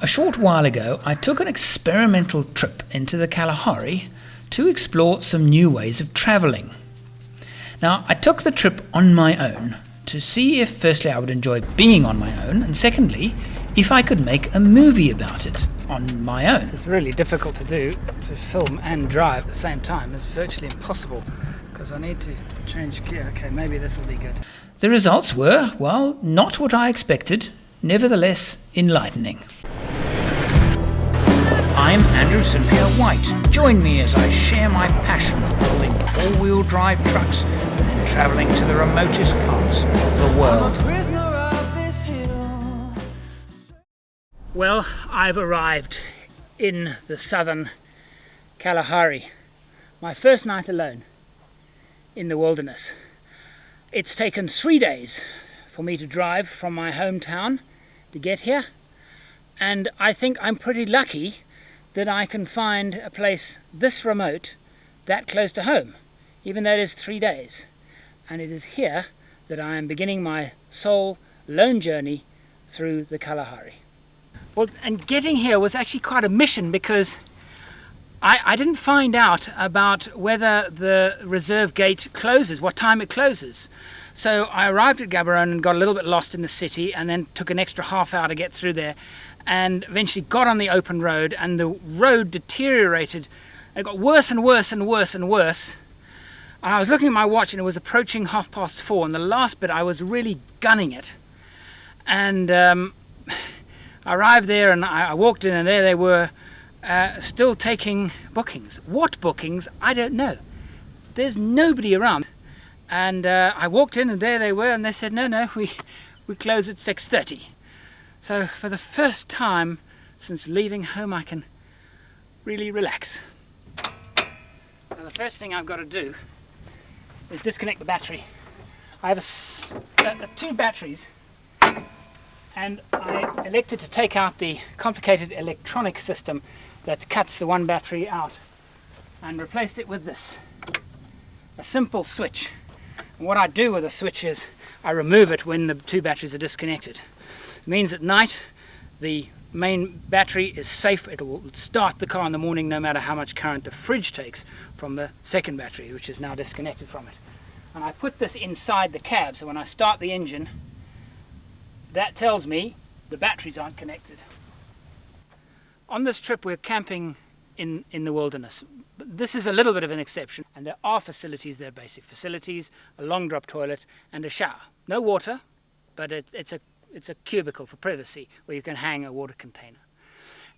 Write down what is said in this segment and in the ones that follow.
A short while ago, I took an experimental trip into the Kalahari to explore some new ways of travelling. Now, I took the trip on my own to see if, firstly, I would enjoy being on my own, and secondly, if I could make a movie about it on my own. It's really difficult to do, to film and drive at the same time. It's virtually impossible because I need to change gear. Okay, maybe this will be good. The results were, well, not what I expected, nevertheless enlightening. I'm Andrew Cynthia White. Join me as I share my passion for building four-wheel drive trucks and travelling to the remotest parts of the world. Well, I've arrived in the southern Kalahari. My first night alone in the wilderness. It's taken 3 days for me to drive from my hometown to get here, and I think I'm pretty lucky that I can find a place this remote, that close to home, even though it is 3 days. And it is here that I am beginning my sole lone journey through the Kalahari. Well, and getting here was actually quite a mission because I didn't find out about whether the reserve gate closes, what time it closes. So I arrived at Gaborone and got a little bit lost in the city, and then took an extra half hour to get through there, and eventually got on the open road, and the road deteriorated. It got worse and worse and worse and worse. And I was looking at my watch and it was approaching 4:30, and the last bit I was really gunning it. And I arrived there and I walked in, and there they were, still taking bookings. What bookings? I don't know. There's nobody around. And I walked in and there they were, and they said, no, we close at 6:30. So for the first time since leaving home, I can really relax. Now the first thing I've got to do is disconnect the battery. I have two batteries, and I elected to take out the complicated electronic system that cuts the one battery out and replaced it with this, a simple switch. And what I do with the switch is I remove it when the two batteries are disconnected. It means at night the main battery is safe. It will start the car in the morning no matter how much current the fridge takes from the second battery, which is now disconnected from it. And I put this inside the cab, so when I start the engine, that tells me the batteries aren't connected. On this trip we're camping in the wilderness. But this is a little bit of an exception, and there are facilities there, basic facilities, a long drop toilet and a shower. No water, but it's a cubicle for privacy where you can hang a water container.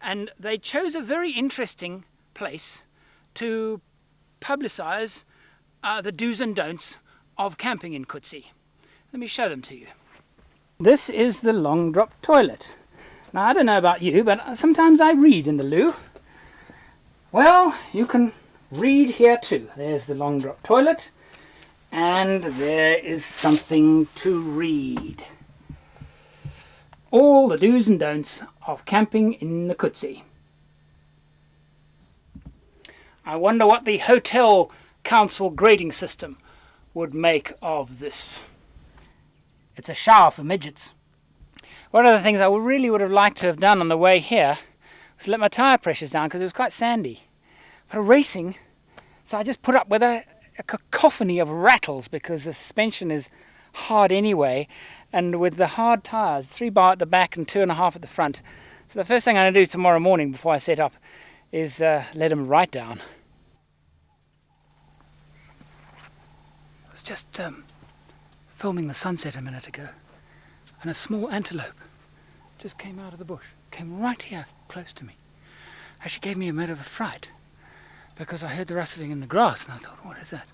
And they chose a very interesting place to publicize the do's and don'ts of camping in Kutsi. Let me show them to you. This is the long drop toilet. Now I don't know about you, but sometimes I read in the loo. Well, you can read here too. There's the long drop toilet, and there is something to read. All the do's and don'ts of camping in the Kutsi. I wonder what the hotel council grading system would make of this. It's a shower for midgets. One of the things I really would have liked to have done on the way here was let my tyre pressures down because it was quite sandy. But racing, so I just put up with a cacophony of rattles because the suspension is hard anyway, and with the hard tyres, 3 bar at the back and 2.5 at the front. So the first thing I'm going to do tomorrow morning before I set up is let them right down. I was just filming the sunset a minute ago, and a small antelope just came out of the bush, came right here close to me. Actually gave me a bit of a fright because I heard the rustling in the grass, and I thought, what is that?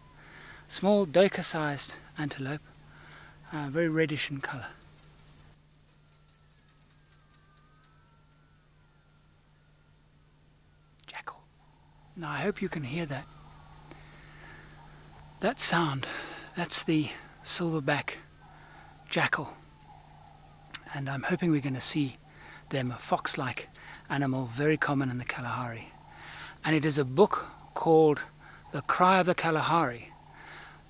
Small doka-sized antelope, very reddish in colour. Jackal. Now I hope you can hear that. That sound, that's the silverback jackal. And I'm hoping we're going to see them, a fox-like animal, very common in the Kalahari. And it is a book called The Cry of the Kalahari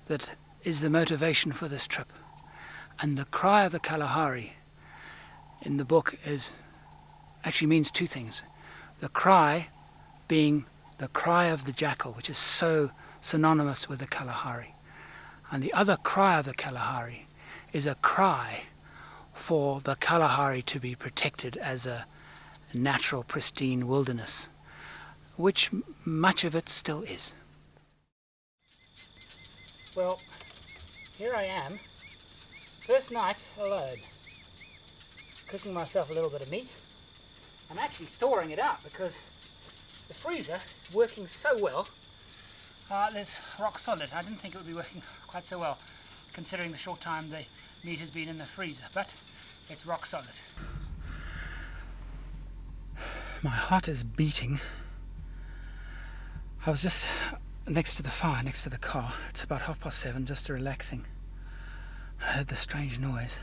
that is the motivation for this trip. And the cry of the Kalahari in the book is actually means two things. The cry being the cry of the jackal, which is so synonymous with the Kalahari. And the other cry of the Kalahari is a cry for the Kalahari to be protected as a natural, pristine wilderness, which much of it still is. Well, here I am, first night alone, cooking myself a little bit of meat. I'm actually thawing it out because the freezer is working so well. It's rock solid. I didn't think it would be working quite so well considering the short time the meat has been in the freezer, but it's rock solid. My heart is beating. I was just next to the fire, next to the car. It's about 7:30, just relaxing. I heard the strange noise.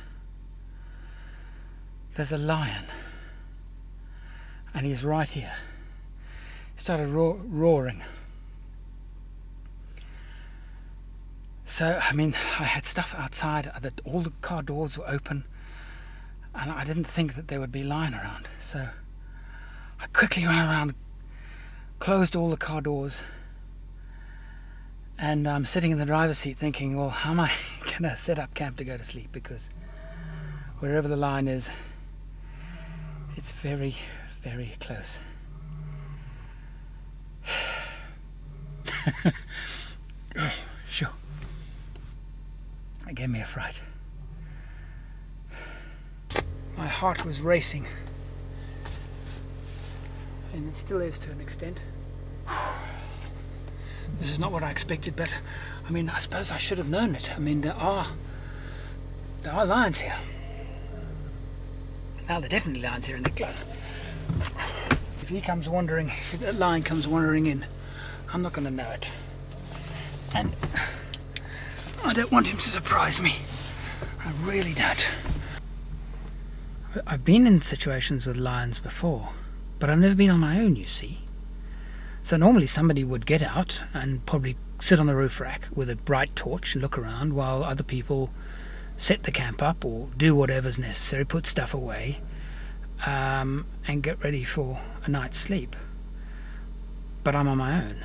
There's a lion, and he's right here. He started roaring. So, I mean, I had stuff outside, that all the car doors were open, and I didn't think that there would be a lion around. So I quickly ran around, closed all the car doors, and I'm sitting in the driver's seat thinking, well, how am I going to set up camp to go to sleep? Because wherever the lion is, it's very, very close. Oh, sure. It gave me a fright. My heart was racing, and it still is to an extent. This is not what I expected, but I mean, I suppose I should have known it. I mean, there are lions here. Now there are definitely lions here, and they're close. If that lion comes wandering in, I'm not going to know it. And I don't want him to surprise me. I really don't. I've been in situations with lions before, but I've never been on my own, you see. So normally somebody would get out and probably sit on the roof rack with a bright torch and look around while other people set the camp up or do whatever's necessary, put stuff away, and get ready for a night's sleep. But I'm on my own.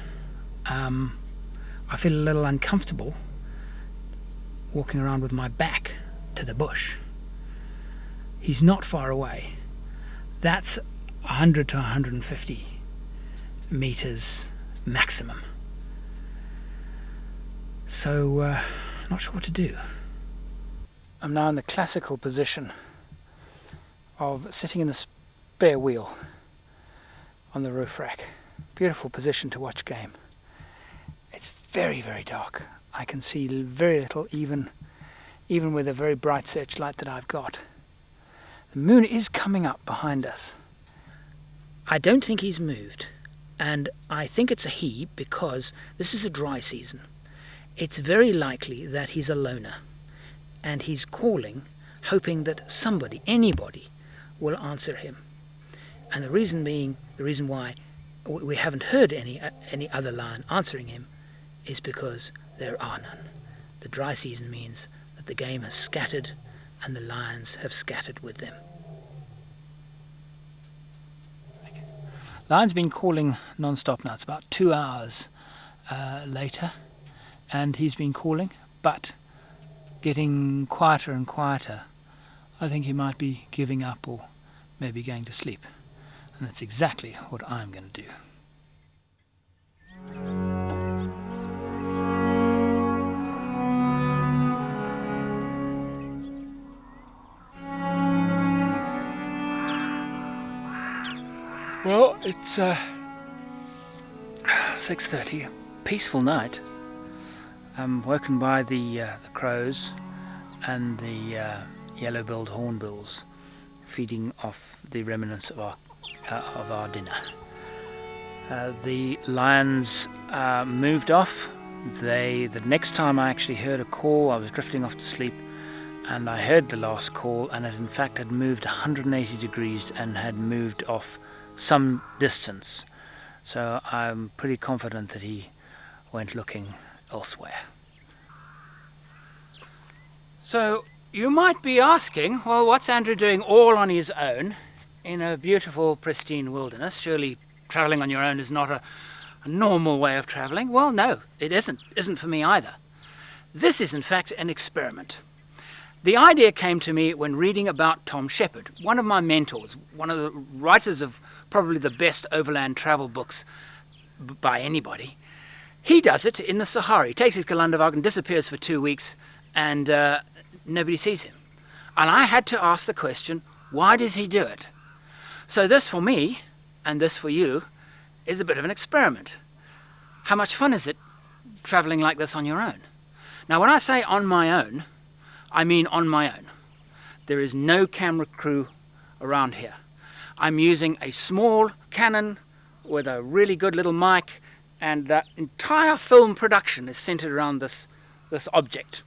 I feel a little uncomfortable walking around with my back to the bush. He's not far away. That's 100 to 150 meters maximum. So, not sure what to do. I'm now in the classical position of sitting in the spare wheel on the roof rack. Beautiful position to watch game. It's very, very dark. I can see very little, even with a very bright searchlight that I've got. The moon is coming up behind us. I don't think he's moved, and I think it's a he because this is a dry season. It's very likely that he's a loner, and he's calling, hoping that somebody, anybody, will answer him. And the reason why we haven't heard any other lion answering him is because there are none. The dry season means that the game has scattered and the lions have scattered with them. Lion's been calling non-stop now. It's about 2 hours later, and he's been calling, but getting quieter and quieter. I think he might be giving up or maybe going to sleep, and that's exactly what I'm going to do. Well, it's 6:30, peaceful night. I'm woken by the crows and the yellow-billed hornbills feeding off the remnants of our dinner. The lions moved off. The next time I actually heard a call, I was drifting off to sleep, and I heard the last call, and it in fact had moved 180 degrees and had moved off some distance. So I'm pretty confident that he went looking elsewhere. So you might be asking, well, what's Andrew doing all on his own in a beautiful, pristine wilderness. Surely travelling on your own is not a normal way of travelling. Well, no, it isn't for me either. This is in fact an experiment. The idea came to me when reading about Tom Shepherd, one of my mentors, one of the writers of probably the best overland travel books by anybody. He does it in the Sahara. He takes his Kalahari and disappears for 2 weeks, and nobody sees him. And I had to ask the question, why does he do it? So this for me, and this for you, is a bit of an experiment. How much fun is it travelling like this on your own? Now when I say on my own, I mean on my own. There is no camera crew around here. I'm using a small Canon with a really good little mic, and the entire film production is centered around this object.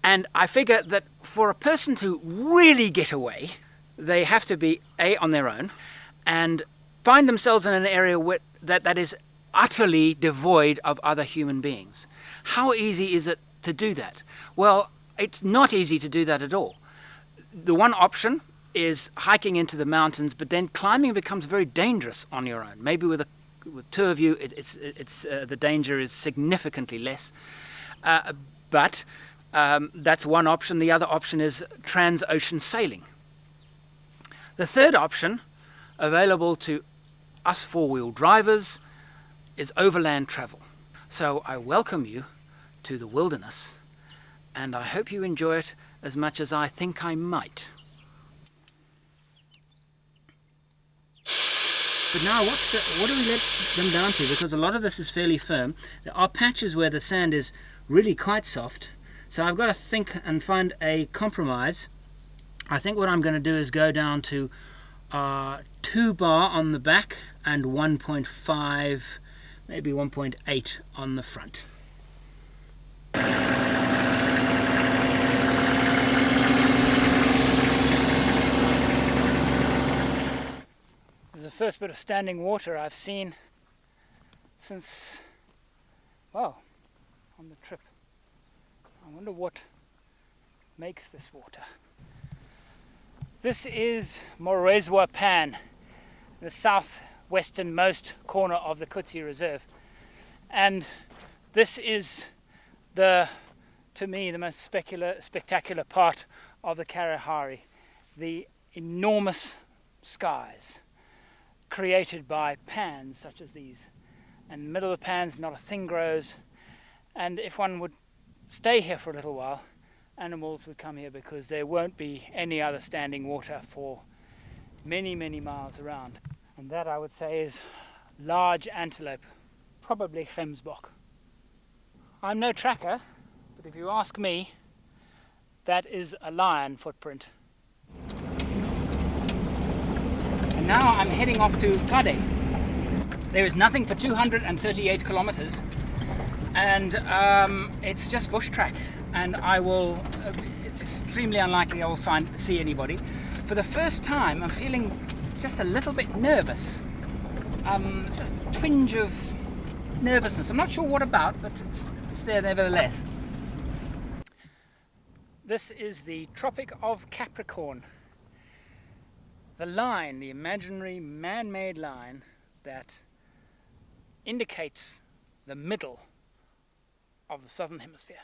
And I figure that for a person to really get away, they have to be on their own and find themselves in an area that is utterly devoid of other human beings. How easy is it to do that? Well, it's not easy to do that at all. The one option is hiking into the mountains, but then climbing becomes very dangerous on your own. Maybe with two of you, the danger is significantly less. But that's one option. The other option is trans-ocean sailing. The third option, available to us four-wheel drivers, is overland travel. So I welcome you to the wilderness, and I hope you enjoy it as much as I think I might. But now what do we let them down to? Because a lot of this is fairly firm. There are patches where the sand is really quite soft. So I've got to think and find a compromise. I think what I'm going to do is go down to 2 bar on the back and 1.5, maybe 1.8 on the front. This is the first bit of standing water I've seen since, well, on the trip. I wonder what makes this water. This is Morezwa Pan, the southwesternmost corner of the Kutsi Reserve, and this is to me the most spectacular part of the Kalahari. The enormous skies created by pans such as these, and in the middle of the pans not a thing grows, and if one would stay here for a little while, animals would come here because there won't be any other standing water for many miles around. And that, I would say, is large antelope, probably gemsbok. I'm no tracker, but if you ask me, that is a lion footprint. And now I'm heading off to Kade. There is nothing for 238 kilometers, and it's just bush track, and it's extremely unlikely I will see anybody. For the first time I'm feeling just a little bit nervous. It's just a twinge of nervousness. I'm not sure what about, but it's there nevertheless. This is the Tropic of Capricorn. The line, the imaginary man-made line that indicates the middle of the southern hemisphere.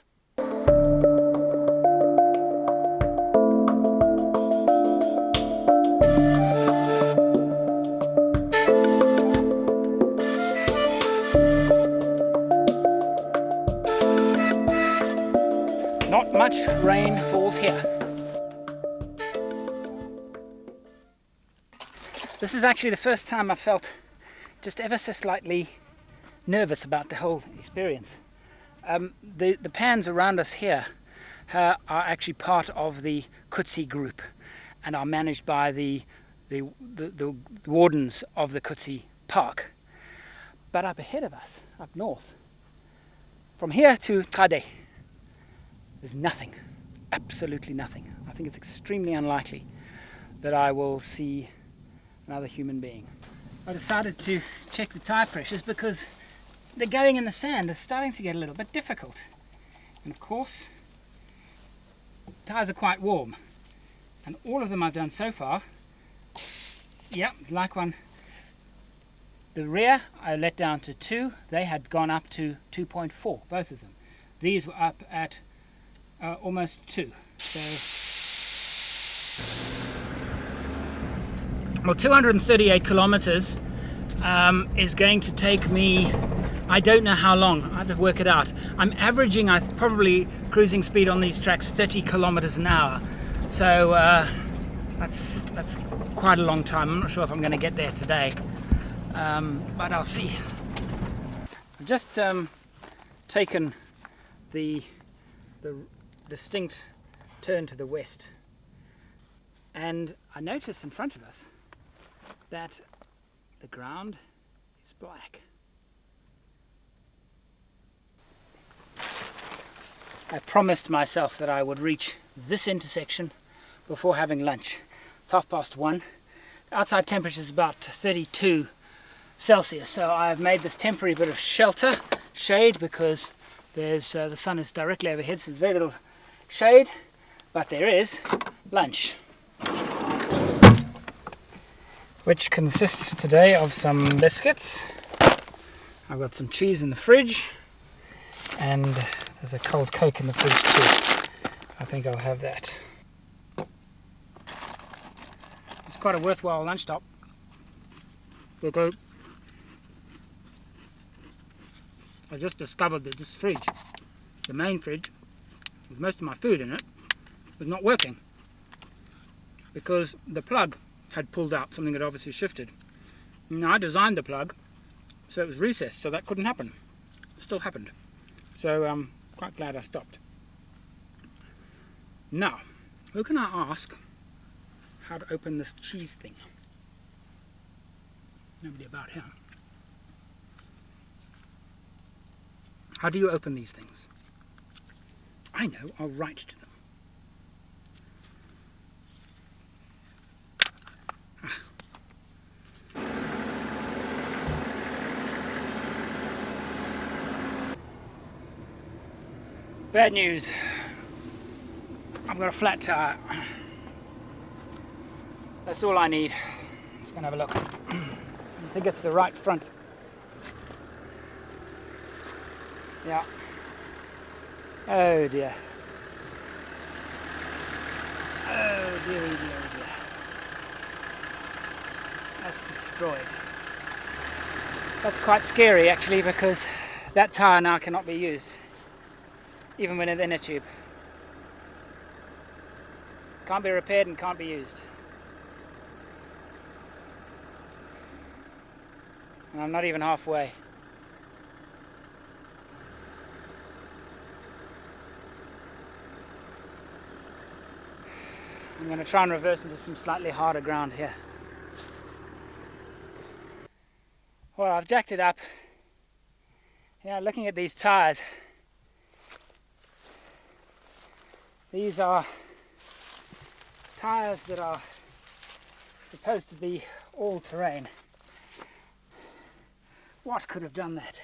Not much rain falls here. This is actually the first time I felt just ever so slightly nervous about the whole experience. The pans around us here are actually part of the Kutsi group and are managed by the wardens of the Kutsi Park. But up ahead of us, up north, from here to Kade, there's nothing, absolutely nothing. I think it's extremely unlikely that I will see another human being. I decided to check the tire pressures because the going in the sand is starting to get a little bit difficult. And of course, tires are quite warm. And all of them I've done so far, Yeah, like one. The rear I let down to 2. They had gone up to 2.4, both of them. These were up at almost 2. So, well, 238 kilometers is going to take me, I don't know how long. I have to work it out. I'm averaging, probably cruising speed on these tracks 30 kilometers an hour. So that's quite a long time. I'm not sure if I'm going to get there today, but I'll see. I've just taken the distinct turn to the west, and I noticed in front of us that the ground is black. I promised myself that I would reach this intersection before having lunch. It's 1:30. The outside temperature is about 32 Celsius, so I've made this temporary bit of shade, because there's the sun is directly overhead, so there's very little shade, but there is lunch, which consists today of some biscuits. I've got some cheese in the fridge, and there's a cold Coke in the fridge too. I think I'll have that. It's quite a worthwhile lunch stop, because I just discovered that this fridge, the main fridge, with most of my food in it, was not working, because the plug had pulled out, something had obviously shifted. Now I designed the plug so it was recessed, so that couldn't happen. It still happened. So I'm quite glad I stopped. Now, who can I ask how to open this cheese thing? Nobody about here. How do you open these things? I know, I'll write to them. Bad news. I've got a flat tire. That's all I need. Just gonna have a look. I think it's the right front. Yeah. Oh dear. Oh dear, dear, dear. That's destroyed. That's quite scary actually, because that tire now cannot be used, even when it's in a tube. Can't be repaired and can't be used. And I'm not even halfway. I'm going to try and reverse into some slightly harder ground here. Well, I've jacked it up. Yeah, looking at these tires, these are tires that are supposed to be all-terrain. What could have done that?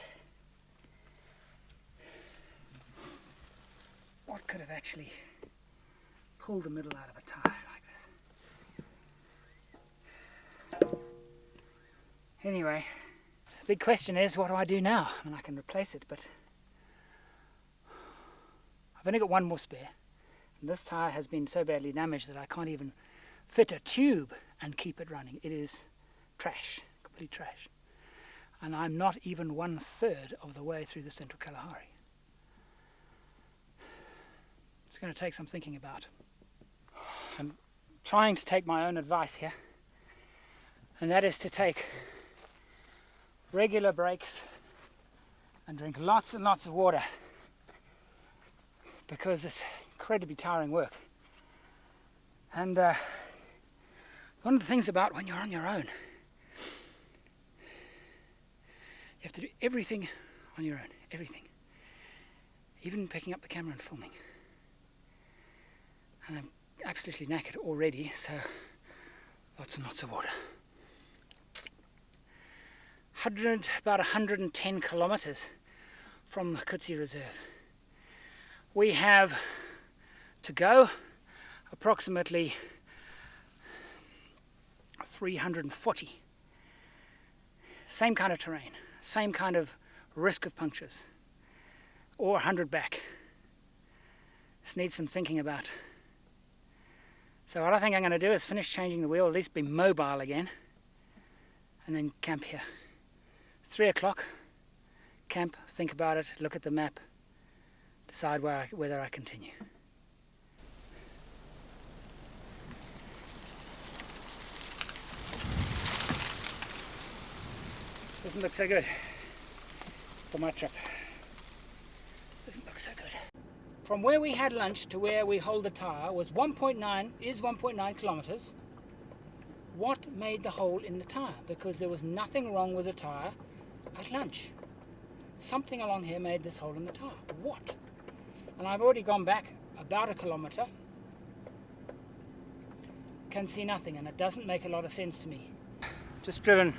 What could have actually pulled the middle out of a tire like this? Anyway, the big question is, what do I do now? I mean, I can replace it, but I've only got one more spare. And this tire has been so badly damaged that I can't even fit a tube and keep it running. It is trash, complete trash. And I'm not even 1/3 of the way through the central Kalahari. It's going to take some thinking about. I'm trying to take my own advice here, and that is to take regular breaks and drink lots and lots of water, because it's incredibly tiring work. And one of the things about when you're on your own, you have to do everything on your own, everything. Even picking up the camera and filming. And I'm absolutely knackered already, so lots and lots of water. About 110 kilometers from the Kutsi Reserve. We have to go approximately 340. Same kind of terrain, same kind of risk of punctures, or 100 back. This needs some thinking about. So what I think I'm going to do is finish changing the wheel, at least be mobile again, and then camp here. 3 o'clock, camp, think about it, look at the map, decide whether I continue. Doesn't look so good for my trip. Doesn't look so good. From where we had lunch to where we hold the tyre was 1.9 kilometers. What made the hole in the tyre? Because there was nothing wrong with the tyre at lunch. Something along here made this hole in the tyre. What? And I've already gone back about a kilometer. Can see nothing, and it doesn't make a lot of sense to me. Just driven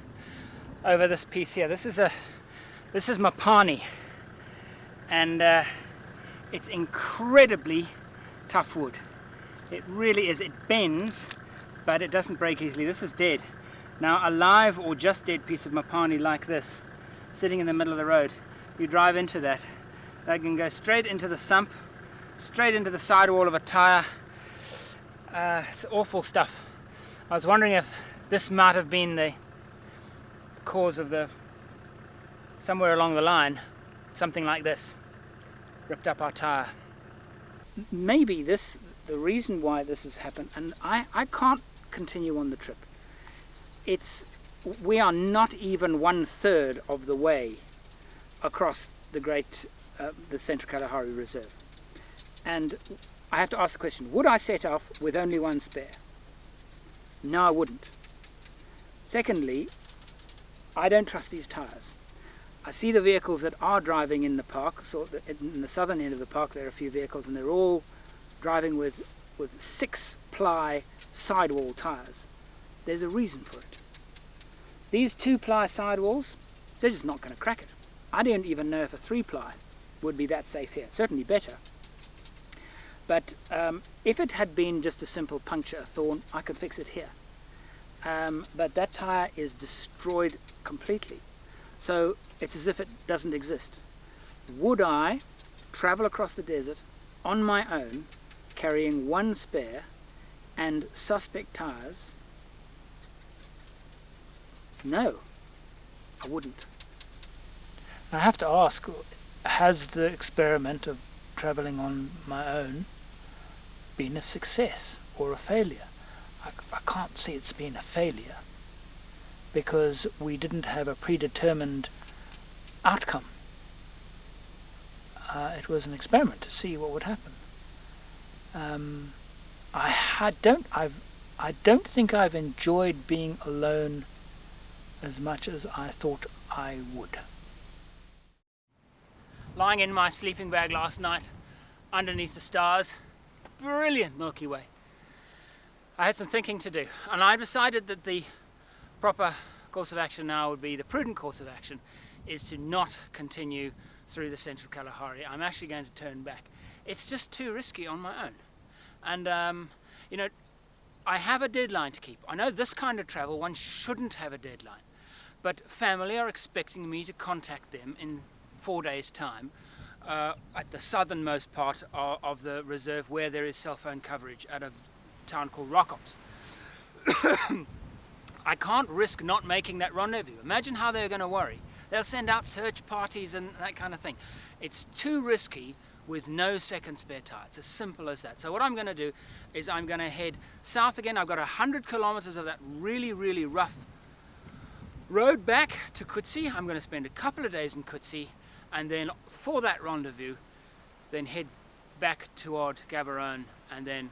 over this piece here. This is Mapani, and it's incredibly tough wood. It really is. It bends, but it doesn't break easily. This is dead. Now a live or just dead piece of Mapani like this, sitting in the middle of the road, you drive into that, they can go straight into the sump, straight into the sidewall of a tyre. It's awful stuff. I was wondering if this might have been the cause of somewhere along the line, something like this ripped up our tyre. Maybe the reason why this has happened, and I can't continue on the trip. We are not even 1/3 of the way across the Central Kalahari Reserve, and I have to ask the question: would I set off with only one spare? No, I wouldn't. Secondly, I don't trust these tyres. I see the vehicles that are driving in the park. So in the southern end of the park there are a few vehicles, and they're all driving with 6-ply sidewall tyres. There's a reason for it. These 2-ply sidewalls, they're just not going to crack it. I don't even know if a 3-ply would be that safe here. Certainly better. But if it had been just a simple puncture, a thorn, I could fix it here. But that tyre is destroyed completely. So it's as if it doesn't exist. Would I travel across the desert on my own, carrying one spare and suspect tyres? No, I wouldn't. I have to ask, has the experiment of travelling on my own been a success or a failure? I can't see it's been a failure, because we didn't have a predetermined outcome. It was an experiment to see what would happen. I don't think I've enjoyed being alone as much as I thought I would. Lying in my sleeping bag last night, underneath the stars, brilliant Milky Way. I had some thinking to do, and I decided that the proper course of action now would be, the prudent course of action is to not continue through the Central Kalahari. I'm actually going to turn back. It's just too risky on my own. And you know, I have a deadline to keep. I know this kind of travel, one shouldn't have a deadline, but family are expecting me to contact them in 4 days' time at the southernmost part of the reserve, where there is cell phone coverage, at a town called Rockops. I can't risk not making that rendezvous. Imagine how they're going to worry. They'll send out search parties and that kind of thing. It's too risky with no second spare tyre. It's as simple as that. So what I'm going to do is I'm going to head south again. I've got 100 kilometers of that really, really rough road back to Kutsi. I'm going to spend a couple of days in Kutsi, and then for that rendezvous, then head back toward Gaborone and then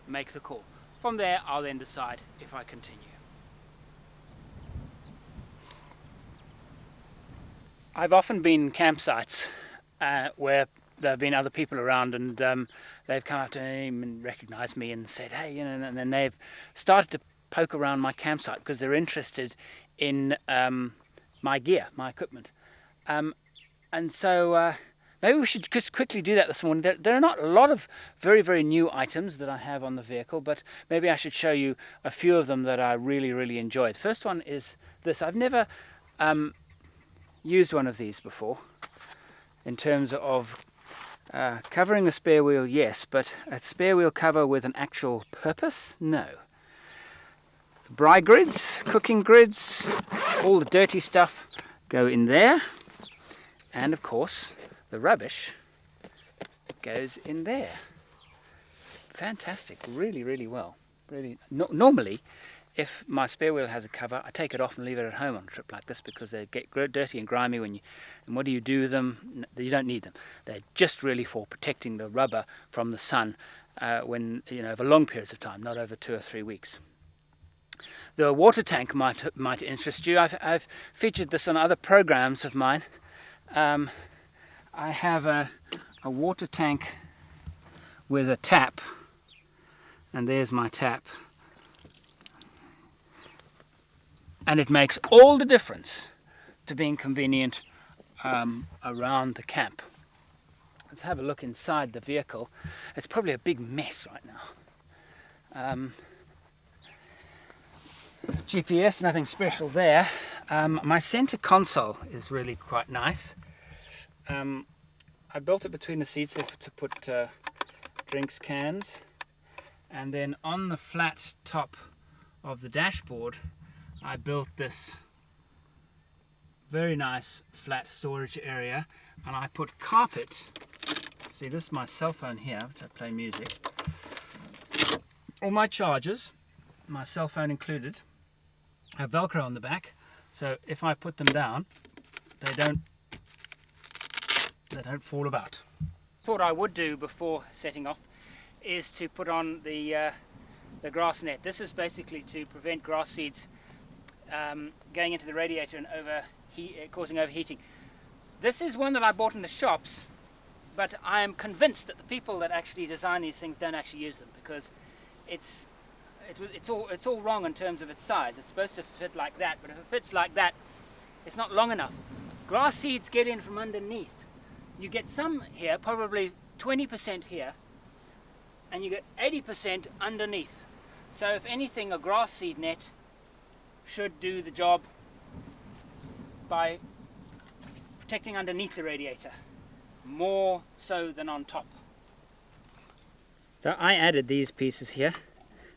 make the call. From there, I'll then decide if I continue. I've often been in campsites where there have been other people around, and they've come up to me and recognized me and said, hey, you know, and then they've started to poke around my campsite because they're interested in my gear, my equipment. And so Maybe we should just quickly do that this morning. There are not a lot of very, very new items that I have on the vehicle, but maybe I should show you a few of them that I really, really enjoy. The first one is this. I've never used one of these before in terms of covering the spare wheel, yes, but a spare wheel cover with an actual purpose, no. Braai grids, cooking grids, all the dirty stuff go in there, and of course the rubbish goes in there. Fantastic, really, really well. Really, normally, if my spare wheel has a cover, I take it off and leave it at home on a trip like this because they get dirty and grimy when you. And what do you do with them? You don't need them. They're just really for protecting the rubber from the sun when over long periods of time, not over 2 or 3 weeks. The water tank might interest you. I've featured this on other programs of mine. I have a water tank with a tap, and there's my tap, and it makes all the difference to being convenient around the camp. Let's have a look inside the vehicle. It's probably a big mess right now. GPS, nothing special there. My center console is really quite nice. I built it between the seats to put drinks cans, and then on the flat top of the dashboard I built this very nice flat storage area, and I put carpet. See, this is my cell phone here, which I play music. All my chargers, my cell phone included, have Velcro on the back, so if I put them down, they don't fall about. Thought I would do before setting off is to put on the grass net. This is basically to prevent grass seeds going into the radiator and causing overheating. This is one that I bought in the shops, but I am convinced that the people that actually design these things don't actually use them, because it's all wrong in terms of its size. It's supposed to fit like that, but if it fits like that, it's not long enough. Grass seeds get in from underneath. You get some here, probably 20% here, and you get 80% underneath. So if anything, a grass seed net should do the job by protecting underneath the radiator, more so than on top. So I added these pieces here,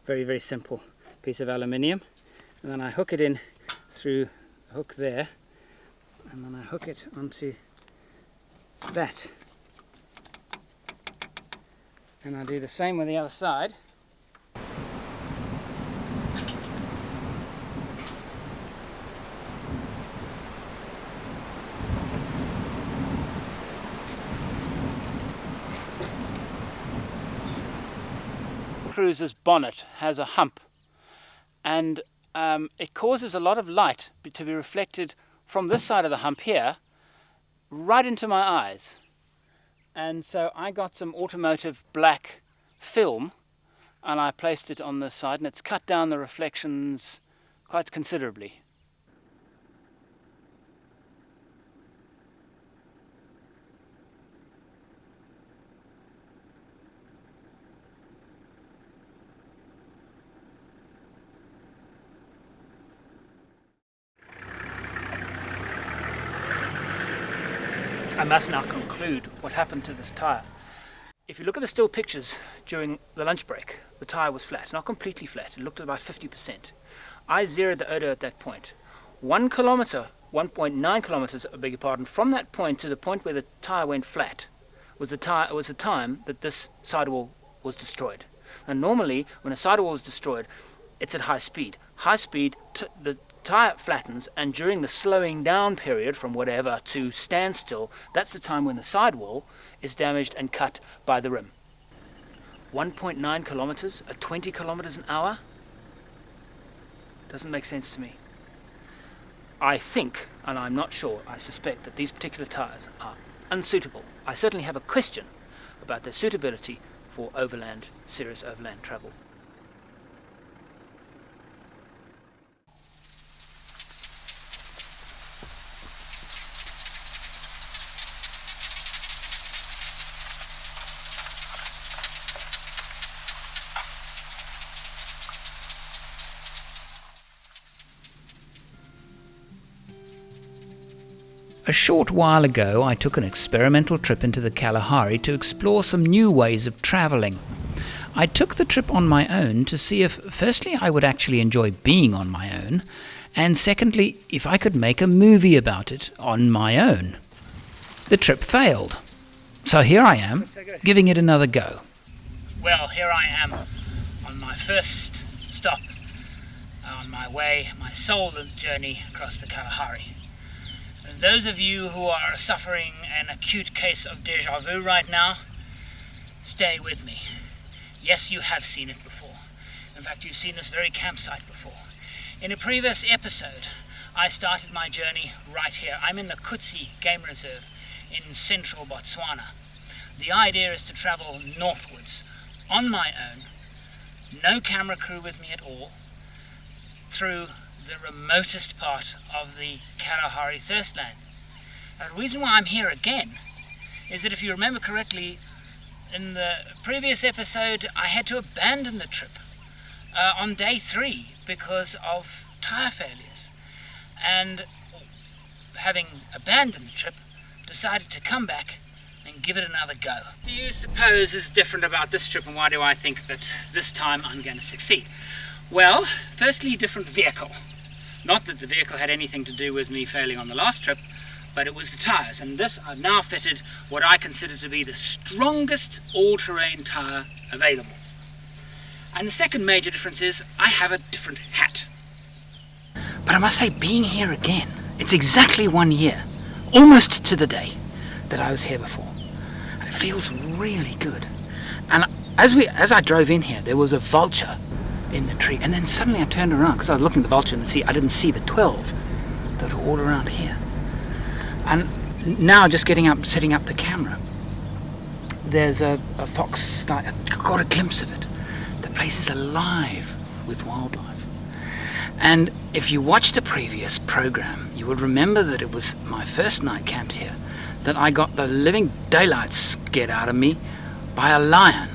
very, very simple piece of aluminium, and then I hook it in through a hook there, and then I hook it onto that, and I do the same with the other side. Cruiser's bonnet has a hump, and it causes a lot of light to be reflected from this side of the hump here right into my eyes. And so I got some automotive black film and I placed it on this side, and it's cut down the reflections quite considerably. I must now conclude what happened to this tyre. If you look at the still pictures during the lunch break, the tyre was flat, not completely flat. It looked at about 50%. I zeroed the odour at that point. 1 kilometre, 1.9 kilometres, I beg your pardon, from that point to the point where the tyre went flat was the time that this sidewall was destroyed. And normally, when a sidewall is destroyed, it's at high speed. High speed, the tyre flattens, and during the slowing down period from whatever to standstill, that's the time when the sidewall is damaged and cut by the rim. 1.9 kilometers at 20 kilometers an hour? Doesn't make sense to me. I think, and I'm not sure, I suspect that these particular tyres are unsuitable. I certainly have a question about their suitability for overland, serious overland travel. A short while ago I took an experimental trip into the Kalahari to explore some new ways of travelling. I took the trip on my own to see if, firstly, I would actually enjoy being on my own, and secondly, if I could make a movie about it on my own. The trip failed, so here I am, giving it another go. Well, here I am on my first stop on my way, my solo journey across the Kalahari. And those of you who are suffering an acute case of deja vu right now, stay with me. Yes, you have seen it before. In fact, you've seen this very campsite before. In a previous episode, I started my journey right here. I'm in the Kutsi Game Reserve in central Botswana. The idea is to travel northwards on my own, no camera crew with me at all, through the remotest part of the Kalahari thirstland. Now, the reason why I'm here again is that if you remember correctly, in the previous episode I had to abandon the trip on day 3 because of tyre failures, and having abandoned the trip, decided to come back and give it another go. What do you suppose is different about this trip, and why do I think that this time I'm going to succeed? Well, firstly, different vehicle. Not that the vehicle had anything to do with me failing on the last trip, but it was the tyres, and this I've now fitted what I consider to be the strongest all-terrain tyre available. And the second major difference is I have a different hat. But I must say, being here again, it's exactly 1 year, almost to the day, that I was here before. And it feels really good. And as I drove in here, there was a vulture in the tree, and then suddenly I turned around because I was looking at the vulture and I didn't see the 12 that were all around here. And now just getting up, setting up the camera, there's a fox. I got a glimpse of it. The place is alive with wildlife. And if you watched the previous program, you would remember that it was my first night camped here that I got the living daylights scared out of me by a lion.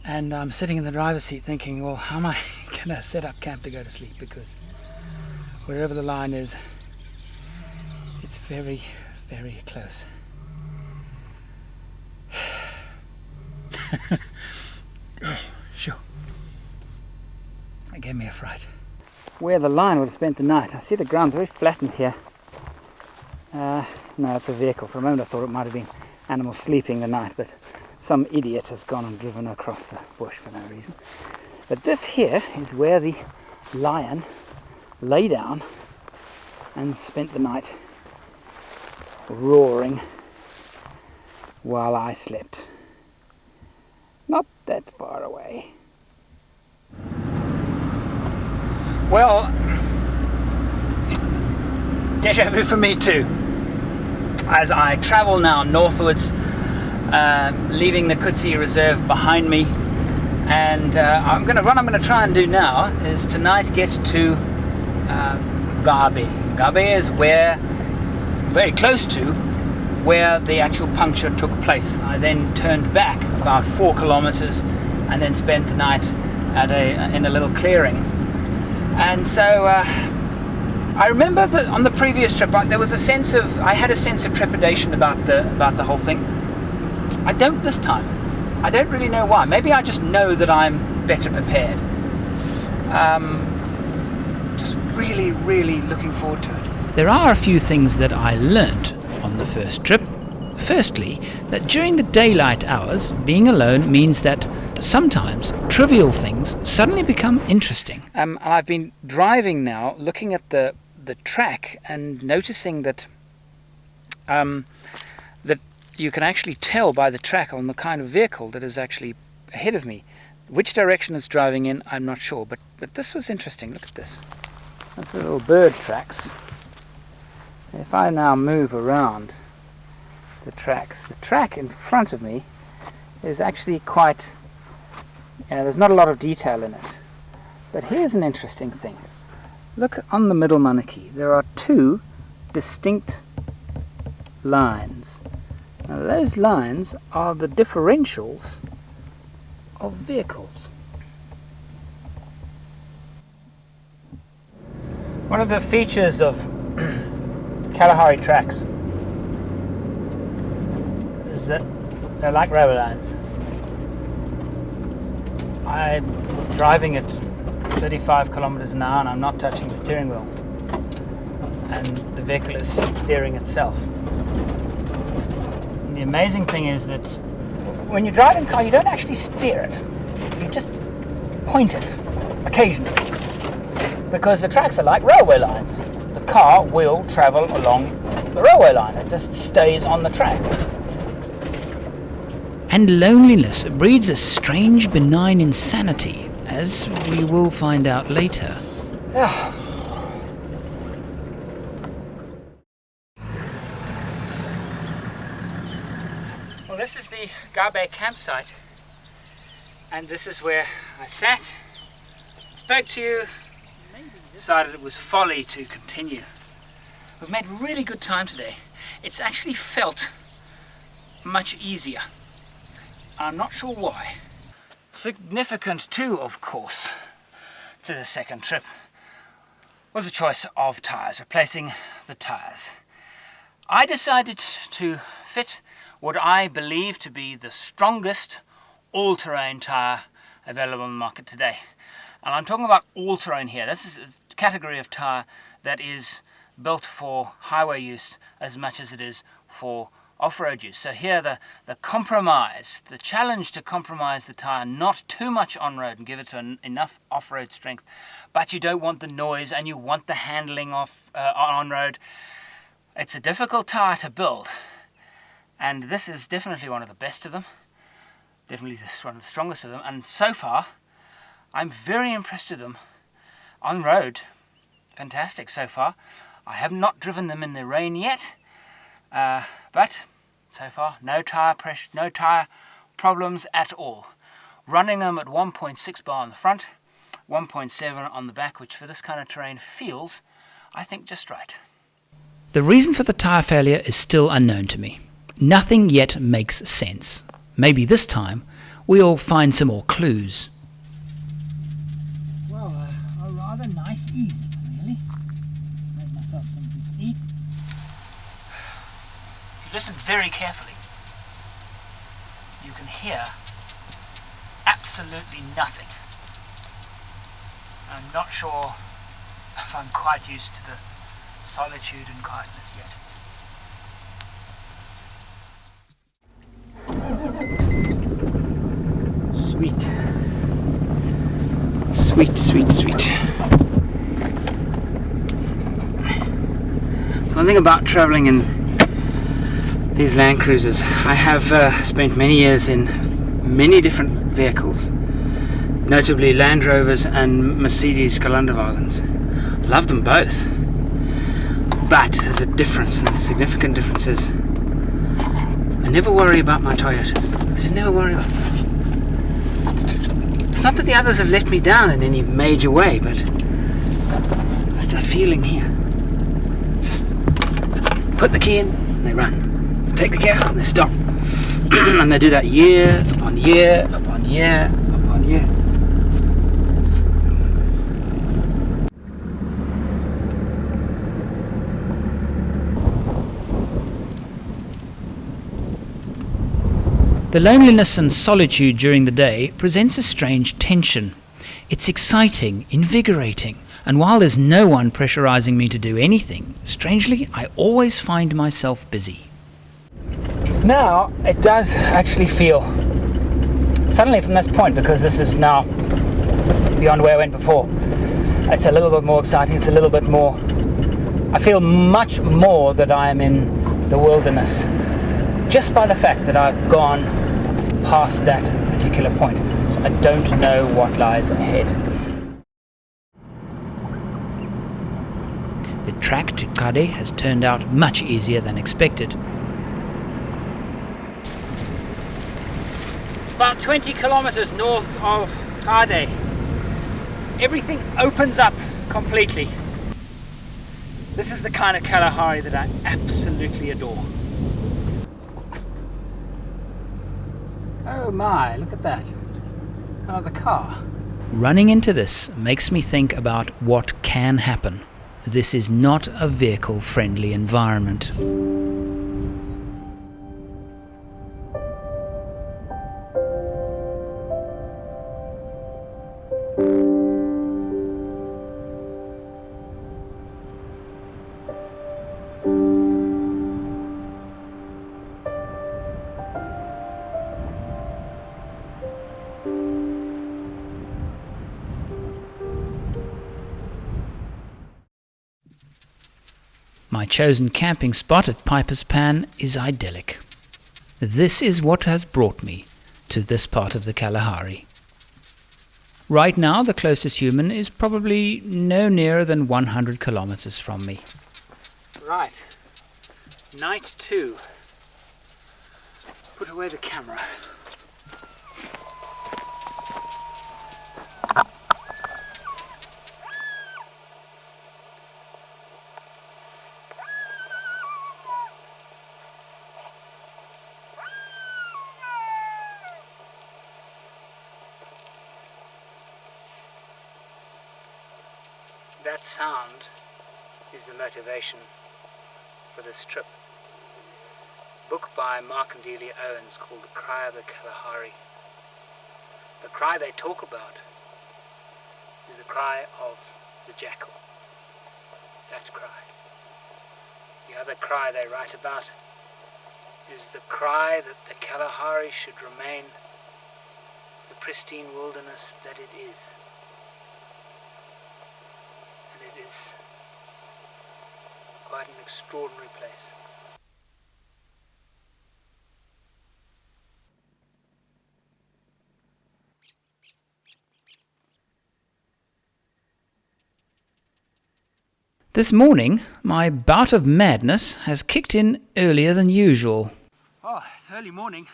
And I'm sitting in the driver's seat thinking, well, how am I going to set up camp to go to sleep? Because wherever the lion is, it's very, very close. Oh, sure. It gave me a fright. Where the lion would have spent the night. I see the ground's very flattened here. No, it's a vehicle. For a moment I thought it might have been animals sleeping the night, but some idiot has gone and driven across the bush for no reason. But this here is where the lion lay down and spent the night roaring while I slept. Not that far away. Well, deja vu for me too. As I travel now northwards, leaving the Kutsi Reserve behind me, and what I'm going to try and do now is tonight get to Gabe. Gabe is very close to where the actual puncture took place. I then turned back about 4 kilometers and then spent the night in a little clearing. And so I remember that on the previous trip I had a sense of trepidation about the whole thing. I don't this time. I don't really know why. Maybe I just know that I'm better prepared. Just really, really looking forward to it. There are a few things that I learnt on the first trip. Firstly, that during the daylight hours, being alone means that sometimes trivial things suddenly become interesting. I've been driving now, looking at the track and noticing that that you can actually tell by the track on the kind of vehicle that is actually ahead of me. Which direction it's driving in, I'm not sure, but this was interesting. Look at this. That's the little bird tracks. If I now move around the tracks, the track in front of me is actually quite, there's not a lot of detail in it. But here's an interesting thing. Look on the middle manaki. There are 2 distinct lines. Now those lines are the differentials of vehicles. One of the features of Kalahari tracks. They're like railway lines. I'm driving at 35 kilometers an hour and I'm not touching the steering wheel. And the vehicle is steering itself. And the amazing thing is that when you're driving a car, you don't actually steer it. You just point it occasionally. Because the tracks are like railway lines. The car will travel along the railway line. It just stays on the track. And loneliness breeds a strange, benign insanity, as we will find out later. Yeah. Well, this is the Gabe campsite, and this is where I sat, spoke to you, decided it was folly to continue. We've made really good time today. It's actually felt much easier. I'm not sure why. Significant too, of course, to the second trip was the choice of tyres, replacing the tyres. I decided to fit what I believe to be the strongest all-terrain tyre available on the market today. And I'm talking about all-terrain here. This is a category of tyre that is built for highway use as much as it is for off-road use. So here the compromise, the challenge to compromise the tyre, not too much on-road and give it enough off-road strength, but you don't want the noise and you want the handling of on-road. It's a difficult tyre to build, and this is definitely one of the best of them, definitely one of the strongest of them, and so far I'm very impressed with them on road. Fantastic so far. I have not driven them in the rain yet, but so far no tyre pressure, no tyre problems at all. Running them at 1.6 bar on the front, 1.7 on the back, which for this kind of terrain feels, I think, just right. The reason for the tyre failure is still unknown to me. Nothing yet makes sense. Maybe this time we'll find some more clues. Well, a rather nice evening, really. Made myself something to eat. If you listen very carefully, you can hear absolutely nothing. I'm not sure if I'm quite used to the solitude and quietness yet. Sweet. Sweet, sweet, sweet. One thing about travelling in these Land Cruisers, I have spent many years in many different vehicles, notably Land Rovers and Mercedes Geländewagens. Love them both. But there's a difference, and the significant difference is I never worry about my Toyotas. I just never worry about them. It's not that the others have let me down in any major way, but that's the feeling here. Just put the key in and they run. Take the key out and they stop. And they do that year upon year upon year upon year. The loneliness and solitude during the day presents a strange tension. It's exciting, invigorating, and while there's no one pressurizing me to do anything, strangely, I always find myself busy. Now, it does actually feel, suddenly from this point, because this is now beyond where I went before, it's a little bit more exciting, it's a little bit more, I feel much more that I am in the wilderness, just by the fact that I've gone past that particular point. So I don't know what lies ahead. The track to Kade has turned out much easier than expected. About 20 kilometers north of Kade, everything opens up completely. This is the kind of Kalahari that I absolutely adore. Oh my, look at that. Another car. Running into this makes me think about what can happen. this is not a vehicle-friendly environment. My chosen camping spot at Piper's Pan is idyllic. This is what has brought me to this part of the Kalahari. Right now, the closest human is probably no nearer than 100 kilometers from me. Right, night 2. Put away the camera. That sound is the motivation for this trip. A book by Mark and Delia Owens called The Cry of the Kalahari. The cry they talk about is the cry of the jackal. That cry. The other cry they write about is the cry that the Kalahari should remain the pristine wilderness that it is. It is quite an extraordinary place. This morning, my bout of madness has kicked in earlier than usual. Oh, it's early morning.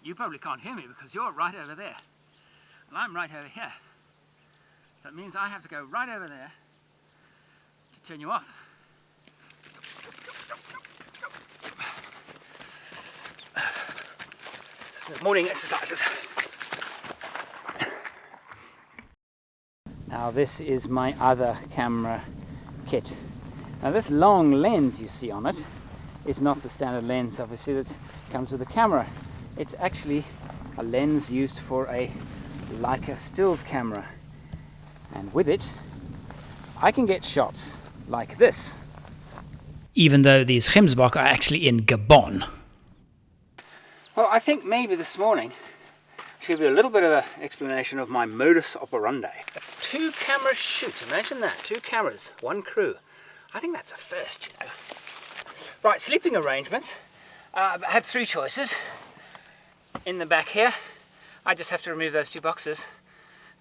You probably can't hear me because you're right over there. And I'm right over here. So it means I have to go right over there to turn you off. Morning exercises. Now this is my other camera kit. Now this long lens you see on it is not the standard lens, obviously, that comes with the camera. It's actually a lens used for a Leica stills camera. And with it, I can get shots like this. Even though these Gemsbok are actually in Gabon. Well, I think maybe this morning should be a little bit of an explanation of my modus operandi. A 2-camera shoot, imagine that, 2 cameras, 1 crew. I think that's a first, you know. Right, sleeping arrangements. I have 3 choices. In the back here, I just have to remove those 2 boxes,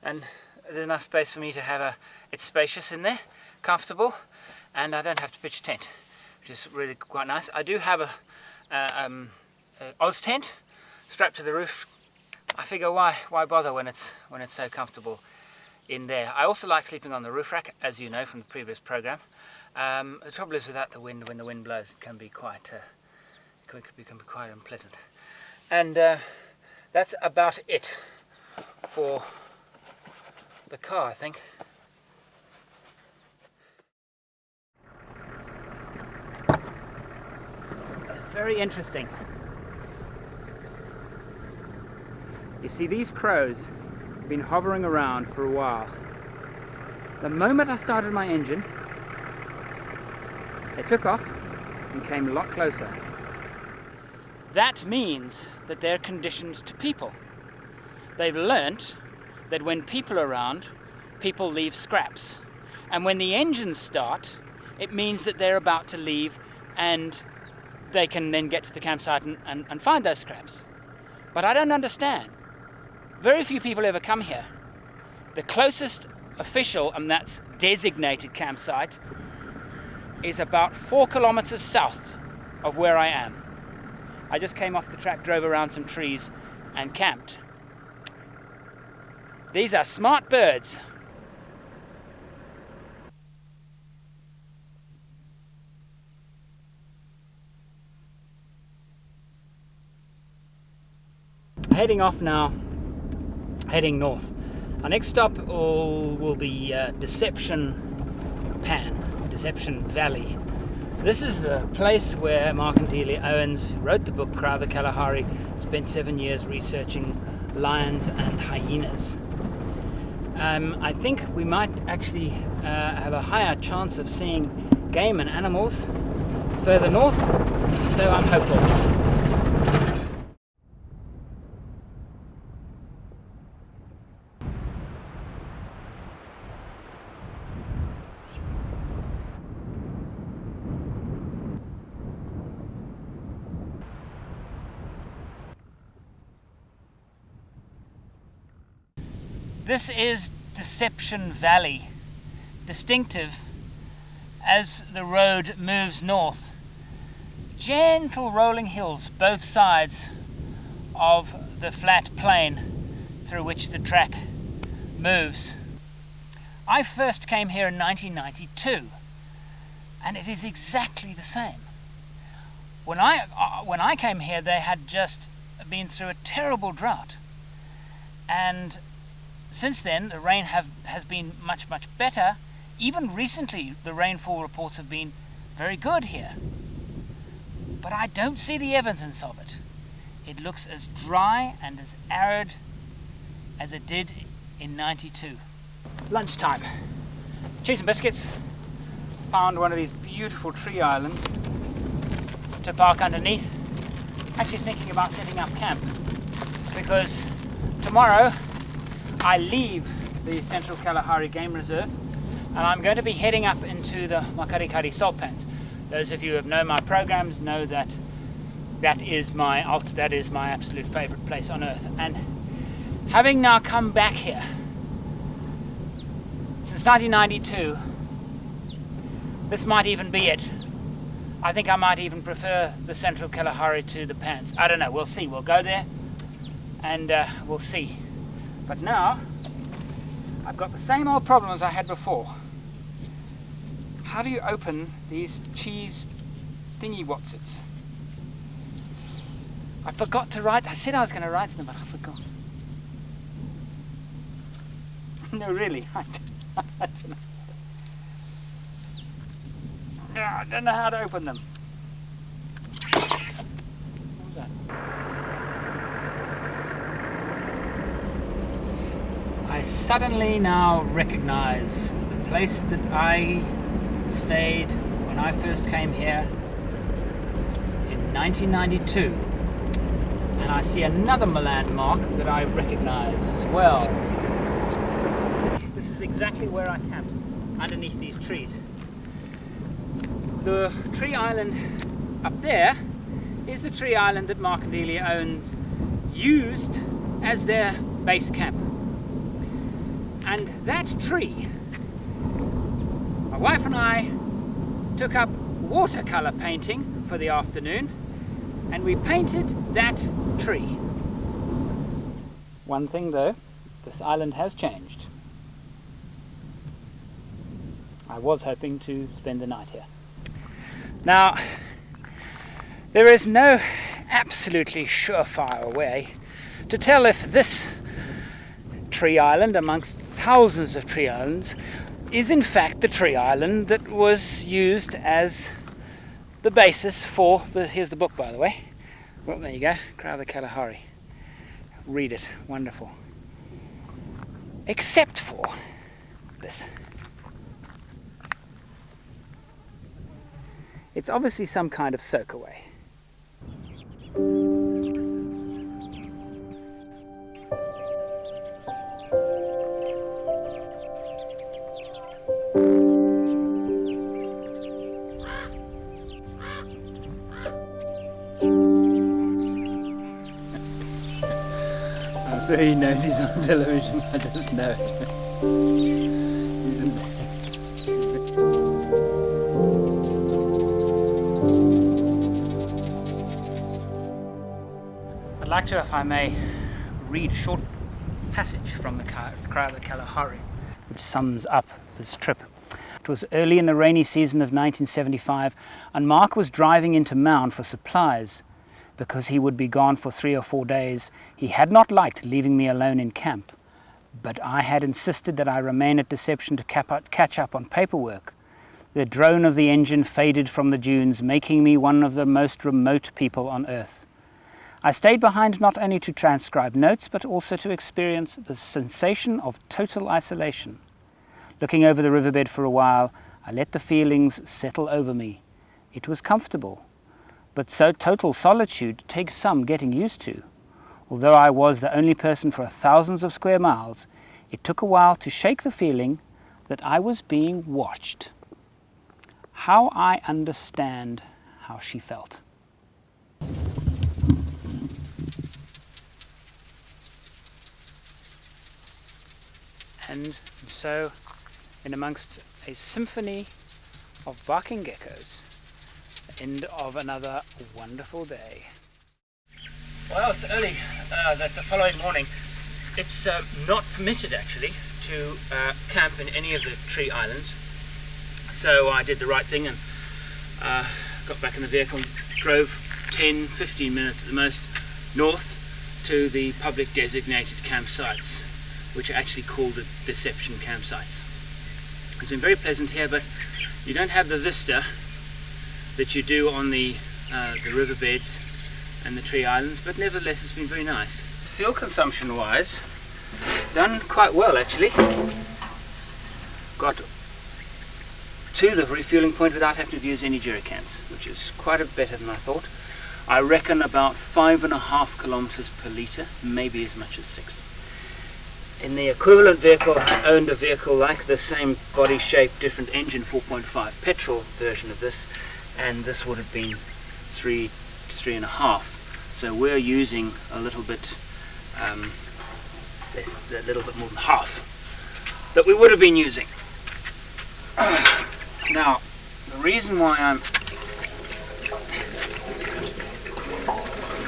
and there's enough space for me to have it's spacious in there, comfortable, and I don't have to pitch a tent, which is really quite nice. I do have a Oz tent strapped to the roof. I figure why bother when it's so comfortable in there. I also like sleeping on the roof rack, as you know from the previous program. The trouble is without the wind, when the wind blows, it can be quite unpleasant. And that's about it for the car, I think. Very interesting. You see, these crows have been hovering around for a while. The moment I started my engine, they took off and came a lot closer. That means that they're conditioned to people. They've learnt that when people are around, people leave scraps. And when the engines start, it means that they're about to leave and they can then get to the campsite and find those scraps. But I don't understand. Very few people ever come here. The closest official, and that's designated campsite, is about 4 kilometers south of where I am. I just came off the track, drove around some trees and camped. These are smart birds. Heading off now, heading north. Our next stop will be Deception pan, Deception Valley. This is the place where Mark and Delia Owens, who wrote the book Cry of the Kalahari, spent 7 years researching lions and hyenas. I think we might actually have a higher chance of seeing game and animals further north, so I'm hopeful. This is Deception Valley, distinctive as the road moves north. Gentle rolling hills both sides of the flat plain through which the track moves. I first came here in 1992 and it is exactly the same. When I came here, they had just been through a terrible drought, and since then the rain has been much better. Even recently the rainfall reports have been very good here, but I don't see the evidence of it. It looks as dry and as arid as it did in 92. Lunchtime. Cheese and biscuits. Found one of these beautiful tree islands to park underneath. Actually thinking about setting up camp, because tomorrow I leave the Central Kalahari Game Reserve and I'm going to be heading up into the Makarikari salt pans. Those of you who have known my programs know that that is my absolute favorite place on earth, and having now come back here since 1992, this might even be it. I think I might even prefer the Central Kalahari to the pans. I don't know, we'll see. We'll go there and we'll see. But now, I've got the same old problems I had before. How do you open these cheese thingy-wotsits? I forgot to write. I said I was going to write them, but I forgot. No, really, I don't know. I don't know how to open them. What was that? I suddenly now recognize the place that I stayed when I first came here in 1992, and I see another landmark that I recognize as well. This is exactly where I camped, underneath these trees. The tree island up there is the tree island that Mark and Delia Owens used as their base camp. And that tree, my wife and I took up watercolor painting for the afternoon, and we painted that tree. One thing though, this island has changed. I was hoping to spend the night here. Now, there is no absolutely surefire way to tell if this tree island, amongst thousands of tree islands, is in fact the tree island that was used as the basis for here's the book, by the way. Well, there you go, Cry of the Kalahari. Read it, wonderful. Except for this. It's obviously some kind of soakaway. So he knows he's on television, I just know it. I'd like to, if I may, read a short passage from the Cry of the Kalahari, which sums up this trip. It was early in the rainy season of 1975, and Mark was driving into Mound for supplies. Because he would be gone for 3 or 4 days, he had not liked leaving me alone in camp, but I had insisted that I remain at Deception to catch up on paperwork The drone of the engine faded from the dunes, making me one of the most remote people on earth. I stayed behind not only to transcribe notes, but also to experience the sensation of total isolation. Looking over the riverbed for a while, I let the feelings settle over me. It was comfortable, but so total solitude takes some getting used to. Although I was the only person for thousands of square miles, it took a while to shake the feeling that I was being watched. How I understand how she felt. And so, in amongst a symphony of barking geckos, the end of another wonderful day. Well, it's early, the following morning. It's not permitted actually to camp in any of the tree islands. So I did the right thing and got back in the vehicle, drove 10-15 minutes at the most north to the public designated campsites, which are actually called the deception campsites. It's been very pleasant here, but you don't have the vista that you do on the riverbeds and the tree islands, but nevertheless it's been very nice. Fuel consumption wise, done quite well actually. Got to the refueling point without having to use any jerrycans, which is quite a bit better than I thought. I reckon about 5.5 kilometers per litre, maybe as much as 6. In the equivalent vehicle, I owned a vehicle like the same body shape, different engine, 4.5 petrol version of this, and this would have been 3.5. So we're using a little bit less, a little bit more than half that we would have been using. Now, the reason why I'm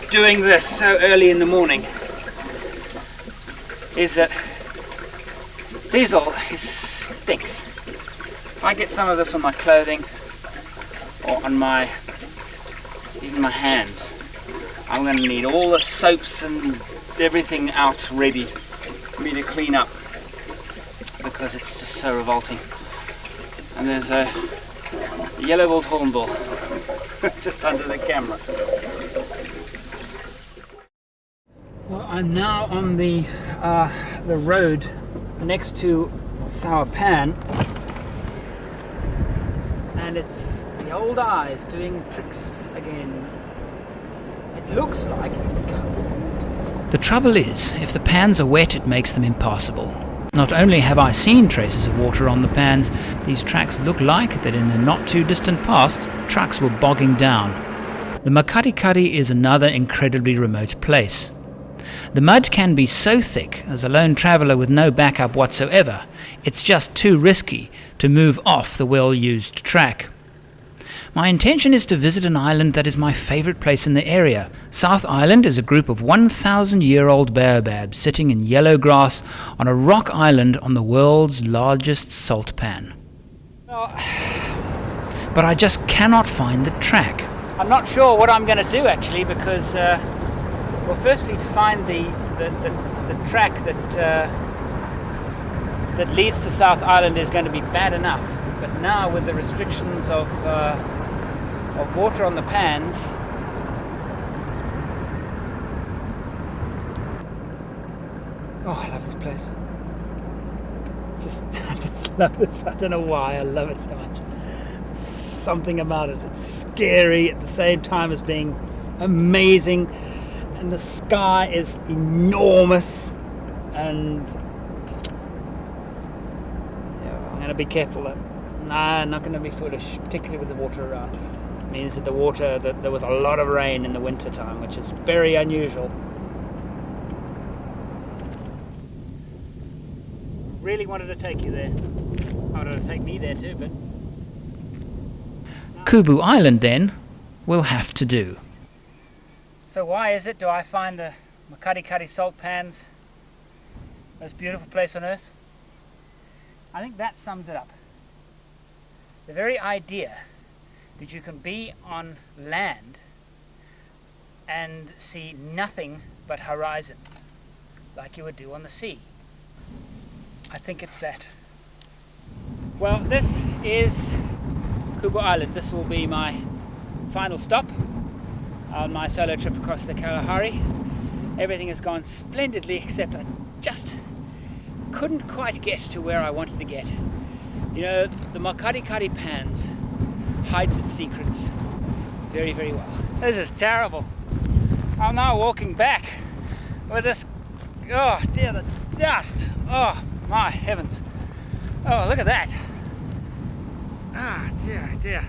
doing this so early in the morning is that diesel stinks. If I get some of this on my clothing or on even my hands, I'm going to need all the soaps and everything out ready for me to clean up, because it's just so revolting. And there's a yellow-billed hornbill just under the camera. Well, I'm now on the road next to Sour Pan, and it's the old eyes doing tricks again. It looks like it's cold. The trouble is, if the pans are wet, it makes them impassable. Not only have I seen traces of water on the pans, these tracks look like that in the not too distant past, trucks were bogging down. The Makadikari is another incredibly remote place. The mud can be so thick, as a lone traveller with no backup whatsoever, it's just too risky to move off the well-used track. My intention is to visit an island that is my favourite place in the area. South Island is a group of 1,000-year-old baobabs sitting in yellow grass on a rock island on the world's largest salt pan. But I just cannot find the track. I'm not sure what I'm going to do actually, because well, firstly, to find the track that leads to South Island is going to be bad enough. But now with the restrictions of water on the pans, oh, I love this place. I just love this. I don't know why I love it so much. There's something about it. It's scary at the same time as being amazing, and the sky is enormous. And yeah, I'm going to be careful though. Nah, not going to be foolish, particularly with the water around. It means that that there was a lot of rain in the winter time, which is very unusual. Really wanted to take you there. I wanted to take me there too, but... Kubu Island, then, will have to do. So why is it do I find the Makadikari salt pans the most beautiful place on earth? I think that sums it up. The very idea that you can be on land and see nothing but horizon like you would do on the sea. I think it's that. Well, this is Kubu Island. This will be my final stop on my solo trip across the Kalahari. Everything has gone splendidly, except I just couldn't quite get to where I wanted to get. You know, the Makarikari Pans hides its secrets very, very well. This is terrible. I'm now walking back with this, oh dear, the dust. Oh my heavens. Oh, look at that. Ah, dear, dear.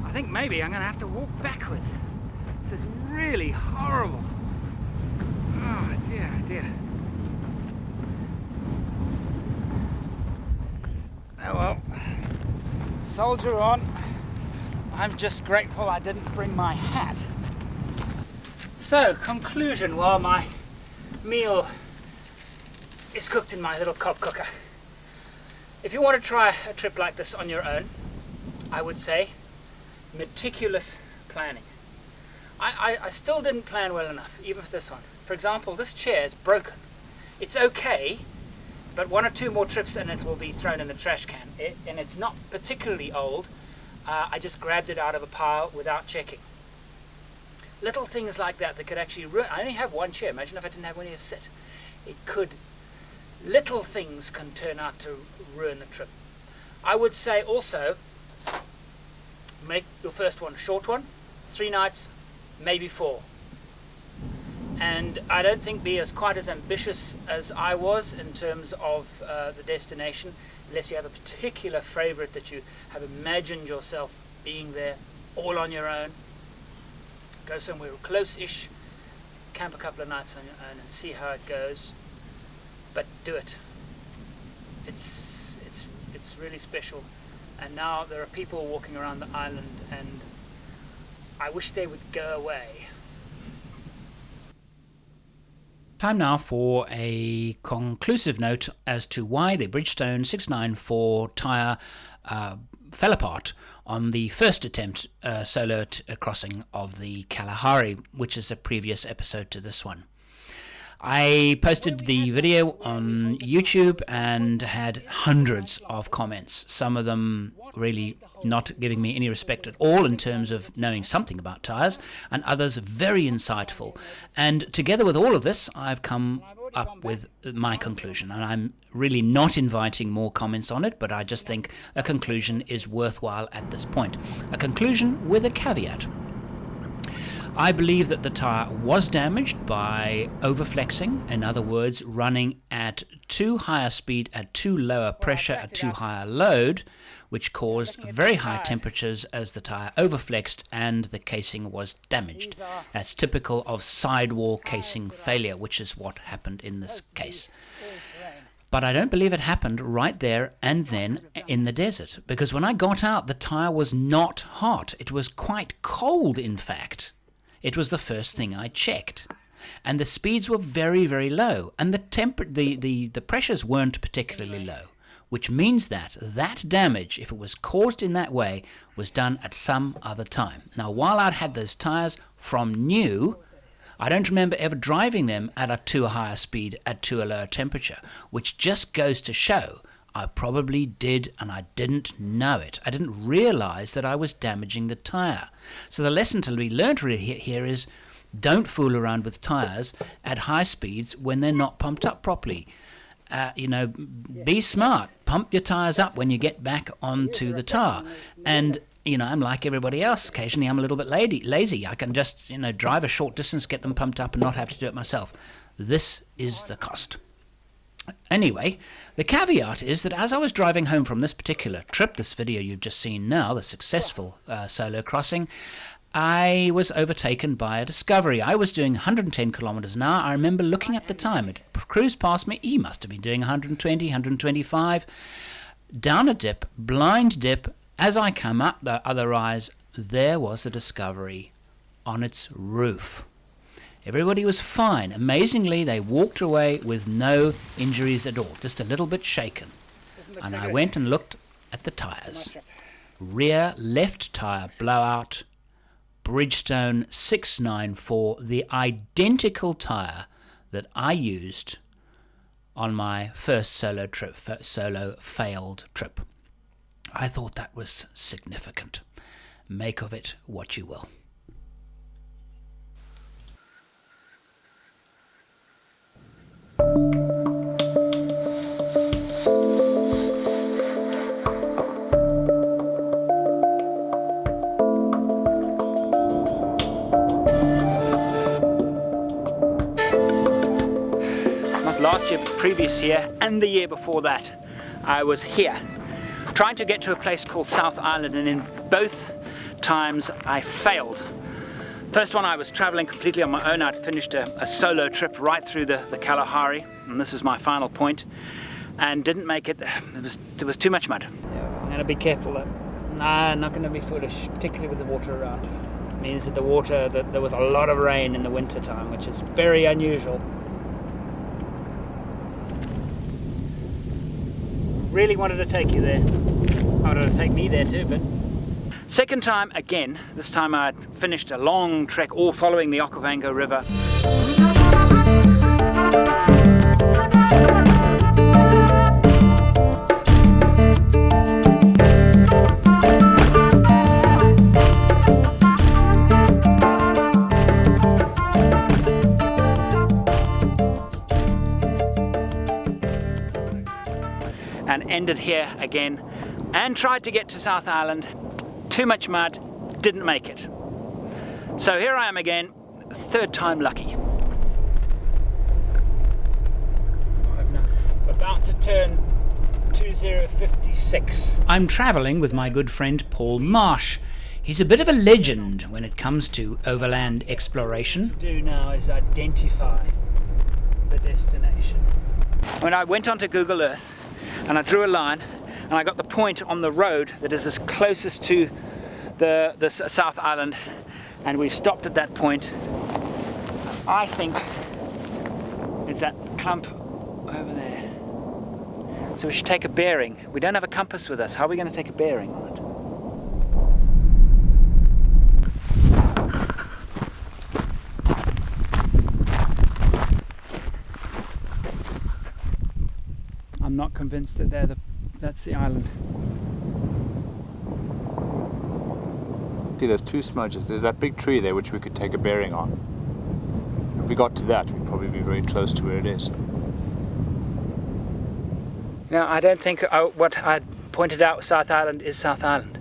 I think maybe I'm going to have to walk backwards. This is really horrible. Oh, dear, dear. Oh well, soldier on. I'm just grateful I didn't bring my hat. So, conclusion while my meal is cooked in my little cob cooker. If you want to try a trip like this on your own, I would say meticulous planning. I still didn't plan well enough, even for this one. For example, this chair is broken. It's okay, but 1 or 2 more trips and it will be thrown in the trash can. And it's not particularly old. I just grabbed it out of a pile without checking. Little things like that could actually ruin. I only have one chair. Imagine if I didn't have one here to sit. It could. Little things can turn out to ruin the trip. I would say also, make your first one a short one, 3 nights, maybe 4. And I don't think be quite as ambitious as I was in terms of the destination, unless you have a particular favorite that you have imagined yourself being there all on your own. Go somewhere close-ish, camp a couple of nights on your own and see how it goes. But do it. It's really special. And now there are people walking around the island, and I wish they would go away. Time now for a conclusive note as to why the Bridgestone 694 tyre fell apart on the first attempt solo crossing of the Kalahari, which is a previous episode to this one. I posted the video on YouTube and had hundreds of comments, some of them really not giving me any respect at all in terms of knowing something about tyres, and others very insightful. And together with all of this, I've come up with my conclusion, and I'm really not inviting more comments on it, but I just think a conclusion is worthwhile at this point. A conclusion with a caveat. I believe that the tyre was damaged by overflexing, in other words, running at too high a speed, at too low a pressure, at too high a load, which caused very high temperatures as the tyre overflexed and the casing was damaged. That's typical of sidewall casing failure, which is what happened in this case. But I don't believe it happened right there and then in the desert, because when I got out, the tyre was not hot. It was quite cold, in fact. It was the first thing I checked, and the speeds were very, very low, and the pressures weren't particularly low, which means that damage, if it was caused in that way, was done at some other time. Now, while I'd had those tyres from new, I don't remember ever driving them at a too high a speed at too low a temperature, which just goes to show I probably did, and I didn't know it. I didn't realize that I was damaging the tyre. So the lesson to be learned here is don't fool around with tyres at high speeds when they're not pumped up properly. Be smart. Pump your tyres up when you get back onto the tar. And, I'm like everybody else. Occasionally I'm a little bit lazy. I can just, drive a short distance, get them pumped up and not have to do it myself. This is the cost. Anyway, the caveat is that as I was driving home from this particular trip, this video you've just seen now, the successful solo crossing, I was overtaken by a discovery. I was doing 110 kilometers an hour. I remember looking at the time. It cruised past me. He must have been doing 120, 125. Down a dip, blind dip. As I come up the other rise, there was a discovery on its roof. Everybody was fine. Amazingly, they walked away with no injuries at all, just a little bit shaken. And I went and looked at the tyres. Rear left tyre blowout, Bridgestone 694, the identical tyre that I used on my first solo failed trip. I thought that was significant. Make of it what you will. Not last year, but previous year and the year before that, I was here trying to get to a place called South Island, and in both times I failed. First one, I was traveling completely on my own. I'd finished a solo trip right through the Kalahari, and this was my final point, and didn't make it. There was too much mud. Yeah, I'm going to be careful though. Nah, not going to be foolish, particularly with the water around. It means that there was a lot of rain in the winter time, which is very unusual. Really wanted to take you there. I wanted to take me there too, but... Second time again, this time I'd finished a long trek all following the Okavango River. And ended here again and tried to get to South Island. Too much mud, didn't make it. So here I am again, third time lucky. I'm now about to turn 2056. I'm travelling with my good friend Paul Marsh. He's a bit of a legend when it comes to overland exploration. What to do now is identify the destination. When I went onto Google Earth and I drew a line, and I got the point on the road that is as closest to the South Island, and we've stopped at that point. I think it's that clump over there. So we should take a bearing. We don't have a compass with us. How are we going to take a bearing on it? I'm not convinced that that's the island. See, there's two smudges. There's that big tree there which we could take a bearing on. If we got to that, we'd probably be very close to where it is. Now, I don't think what I pointed out, South Island, is South Island.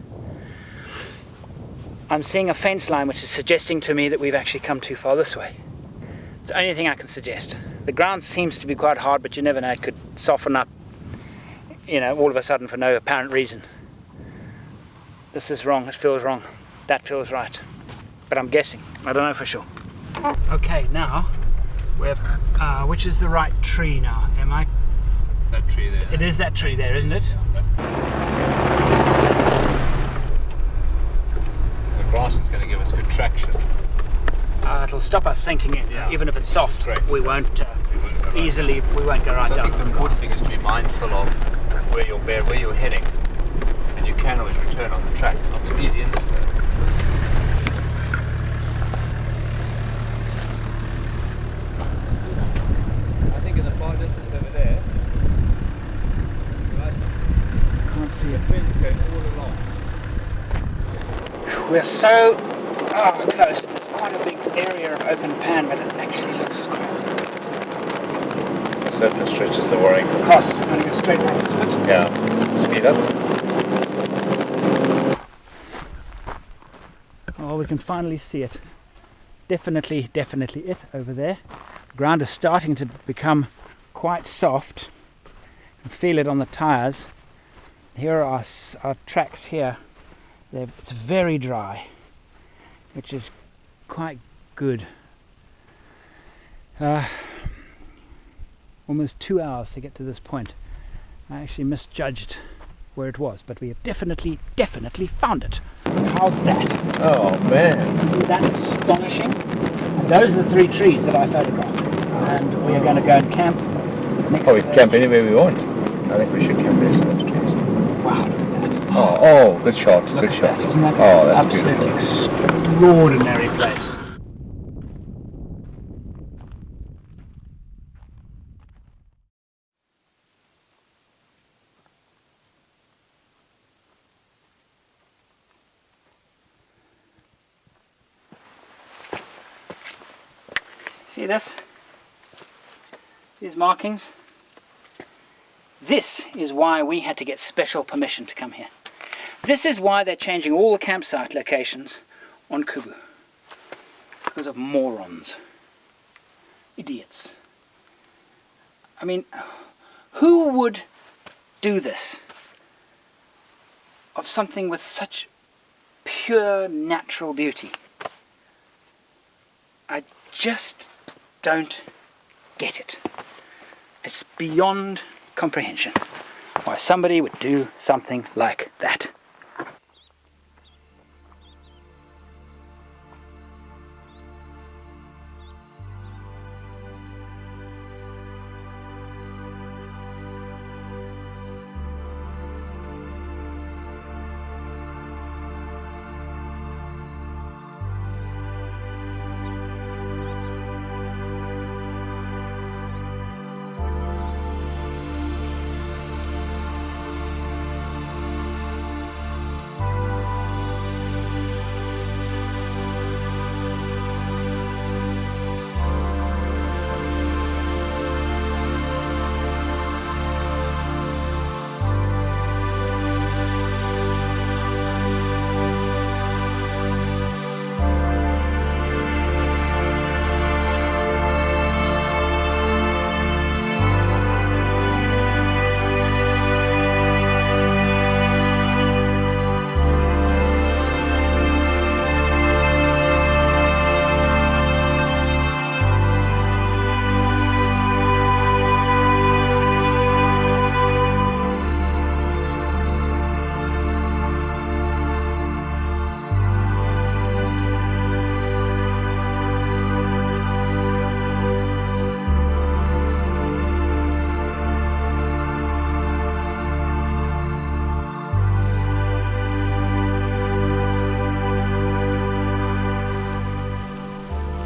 I'm seeing a fence line which is suggesting to me that we've actually come too far this way. It's the only thing I can suggest. The ground seems to be quite hard, but you never know, it could soften up, all of a sudden for no apparent reason. This is wrong, it feels wrong. That feels right. But I'm guessing, I don't know for sure. Okay, now, which is the right tree now? It's that tree there. It is that tree there, isn't it? The grass is going to give us good traction. It'll stop us sinking in, Yeah. even if it's soft. Correct. We won't We won't go right. we won't go right So I down. think the important thing is to be mindful of where you're heading, and you can always return on the track. Not so easy in this though. I think in the far distance over there, Can't see it. winds going all along. We're so close. There's quite a big area of open pan, but it actually looks quite... A certain stretch is the worrying. Across, I'm going to go straight across this bit. Yeah, speed up. Oh, we can finally see it. Definitely it over there. The ground is starting to become quite soft. You can feel it on the tires. Here are our tracks here. It's very dry, which is quite good. Almost 2 hours to get to this point. I actually misjudged where it was, but we have definitely found it. How's that? Oh man. Isn't that astonishing? And those are the 3 trees that I photographed. And we are going to go and camp next Oh, we to can camp those anywhere trees. we want. I think we should camp next to those trees. Wow, look at that. Oh, good shot, Look good at shot. that. Isn't that Oh, that's absolutely beautiful. extraordinary place? See this? These markings? This is why we had to get special permission to come here. This is why they're changing all the campsite locations on Kubu. Because of morons. Idiots. I mean, who would do this? Of something with such pure natural beauty. I just don't get it. It's beyond comprehension why somebody would do something like that.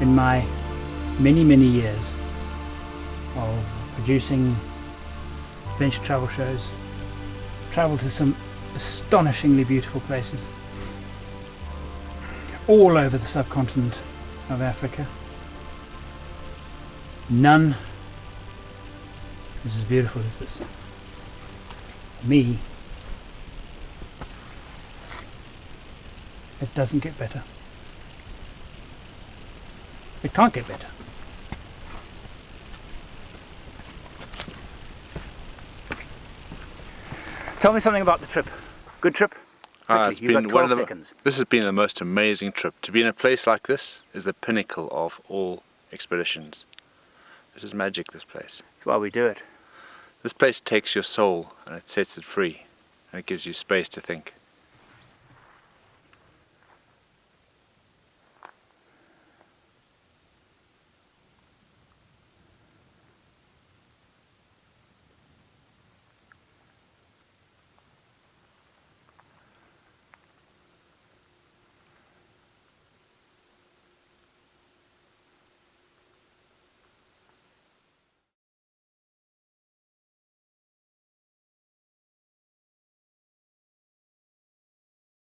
In my many years of producing adventure travel shows, traveled to some astonishingly beautiful places all over the subcontinent of Africa. None is as beautiful as this. Me, it doesn't get better. It can't get better. Tell me something about the trip. Good trip? It's You've been got one 12 of the, seconds. This has been the most amazing trip. To be in a place like this is the pinnacle of all expeditions. This is magic, this place. That's why we do it. This place takes your soul and it sets it free, and it gives you space to think.